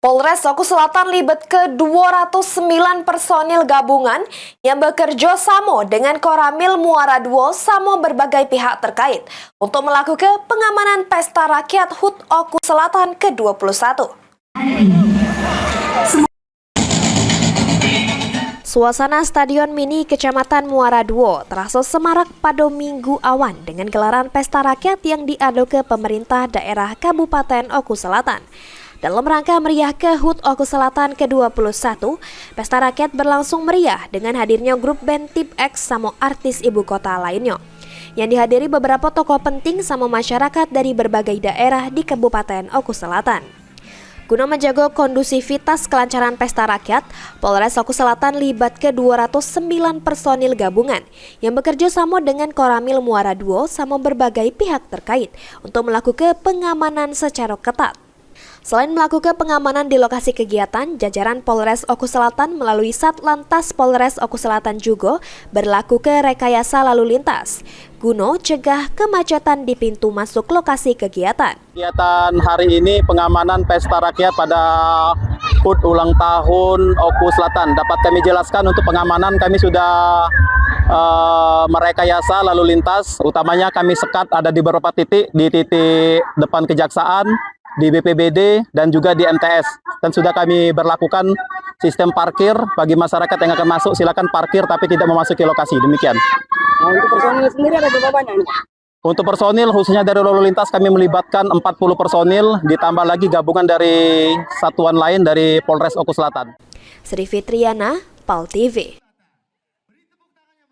Polres Oku Selatan libat ke 209 personil gabungan yang bekerja sama dengan Koramil Muara II sama berbagai pihak terkait untuk melakukan pengamanan Pesta Rakyat HUT Oku Selatan ke-21. Suasana Stadion Mini Kecamatan Muara II terasa semarak pada Minggu awan dengan gelaran Pesta Rakyat yang diadu ke pemerintah daerah Kabupaten Oku Selatan. Dalam rangka meriah ke HUT Oku Selatan ke-21, Pesta Rakyat berlangsung meriah dengan hadirnya grup band Tip X sama artis ibu kota lainnya. Yang dihadiri beberapa tokoh penting sama masyarakat dari berbagai daerah di Kabupaten Oku Selatan. Guna menjaga kondusivitas kelancaran Pesta Rakyat, Polres Oku Selatan libat ke 209 personil gabungan yang bekerja sama dengan Koramil Muara II sama berbagai pihak terkait untuk melakukan pengamanan secara ketat. Selain melakukan pengamanan di lokasi kegiatan, jajaran Polres Oku Selatan melalui Satlantas Polres Oku Selatan juga berlaku ke rekayasa lalu lintas, guna cegah kemacetan di pintu masuk lokasi kegiatan. Kegiatan hari ini pengamanan Pesta Rakyat pada HUT ulang tahun Oku Selatan. Dapat kami jelaskan untuk pengamanan kami sudah merekayasa lalu lintas, utamanya kami sekat ada di beberapa titik, di titik depan Kejaksaan, di BPBD dan juga di MTS, dan sudah kami berlakukan sistem parkir bagi masyarakat yang akan masuk silakan parkir tapi tidak memasuki lokasi. Demikian. Nah, untuk personil sendiri ada berapa banyak? Untuk personil khususnya dari lalu lintas kami melibatkan 40 personil, ditambah lagi gabungan dari satuan lain dari Polres Oku Selatan. Sri Fitriana, PAL TV.